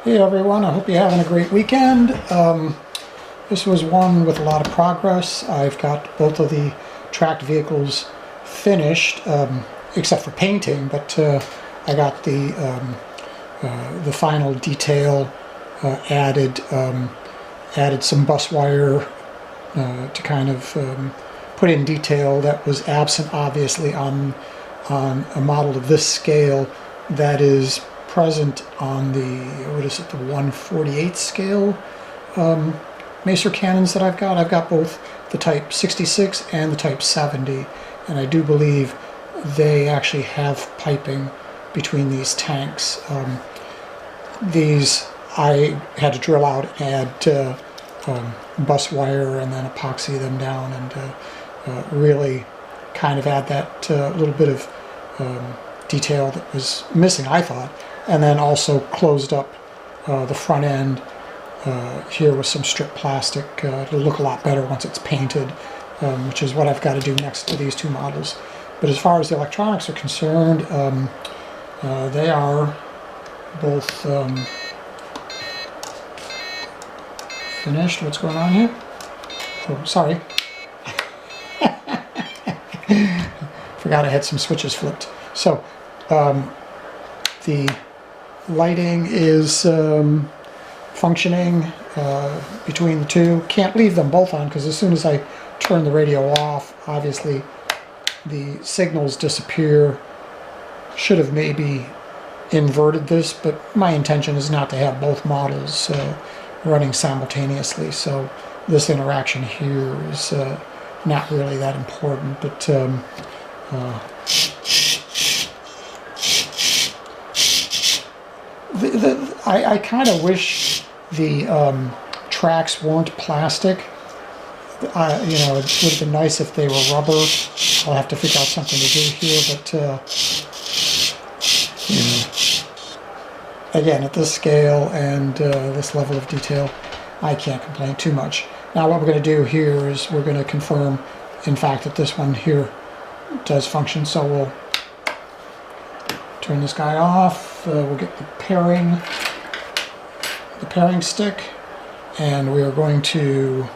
Hey everyone, I hope you're having a great weekend. This was one with a lot of progress. I've got both of the tracked vehicles finished, except for painting, but I got the final detail added, added some bus wire to kind of put in detail that was absent obviously on a model of this scale that is present on the, what is it, the 1/48 scale Macer cannons that I've got. I've got both the Type 66 and the Type 70, and I do believe they actually have piping between these tanks. These I had to drill out and add bus wire and then epoxy them down and really kind of add that little bit of detail that was missing, I thought, and then also closed up the front end here with some strip plastic. It'll look a lot better once it's painted, which is what I've got to do next to these two models. But as far as the electronics are concerned, they are both finished. What's going on here? Oh, sorry. Forgot I had some switches flipped. So the lighting is functioning between the two. Can't leave them both on because as soon as I turn the radio off, obviously the signals disappear. Should have maybe inverted this, but my intention is not to have both models running simultaneously, so this interaction here is not really that important, but I kind of wish the tracks weren't plastic. You know, it would have been nice if they were rubber. I'll have to figure out something to do here, but you know, again, at this scale and this level of detail, I can't complain too much. Now what we're going to do here is we're going to confirm, in fact, that this one here does function, so we'll turn this guy off. We'll get the pairing stick, and we are going to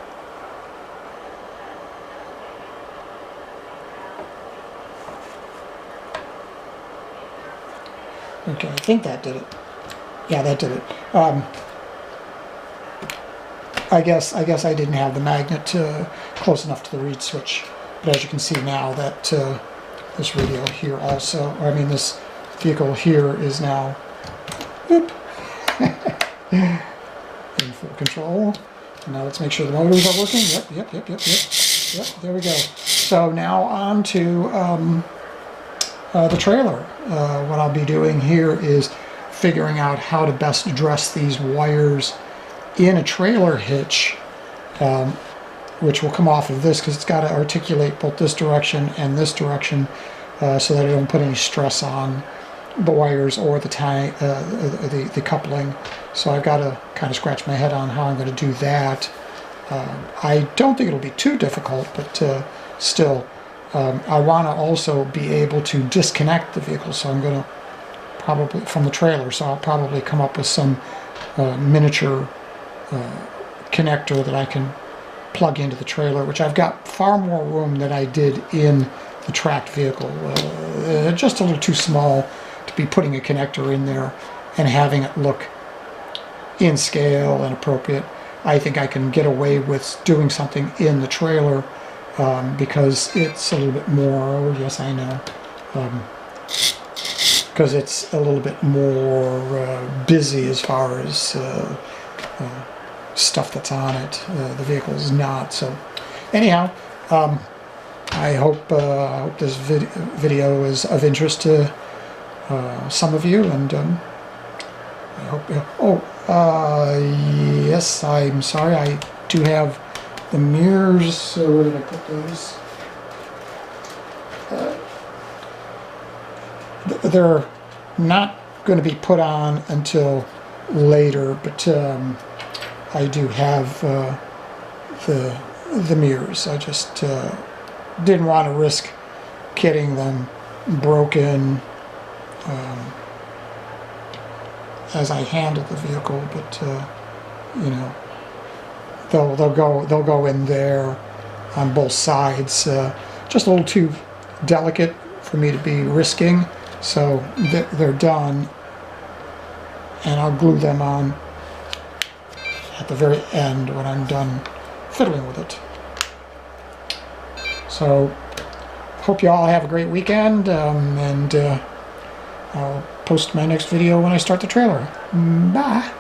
okay, I think that did it. Yeah, that did it. I guess I didn't have the magnet close enough to the reed switch, but as you can see now that this radio here also, or I mean this vehicle here is now whoop, in full control. And now let's make sure the motors are working. Yep, there we go. So now on to the trailer. What I'll be doing here is figuring out how to best address these wires in a trailer hitch, which will come off of this because it's got to articulate both this direction and this direction so that I don't put any stress on the wires or the tank, the coupling. So I've got to kind of scratch my head on how I'm going to do that. I don't think it'll be too difficult, but still, I want to also be able to disconnect the vehicle. So I'm going to probably from the trailer. So I'll probably come up with some miniature connector that I can plug into the trailer, which I've got far more room than I did in the tracked vehicle. Just a little too small to be putting a connector in there and having it look in scale and appropriate. I think I can get away with doing something in the trailer because it's a little bit more, oh yes I know, because it's a little bit more busy as far as stuff that's on it. The vehicle is not. So anyhow, I hope this video is of interest to some of you, and I hope. Yes, I'm sorry. I do have the mirrors. So where did I put those? They're not going to be put on until later, but I do have the mirrors. I just didn't want to risk getting them broken as I handle the vehicle, but you know, they'll go in there on both sides. Just a little too delicate for me to be risking, so they're done, and I'll glue them on at the very end when I'm done fiddling with it. So hope you all have a great weekend, and I'll post my next video when I start the trailer. Bye!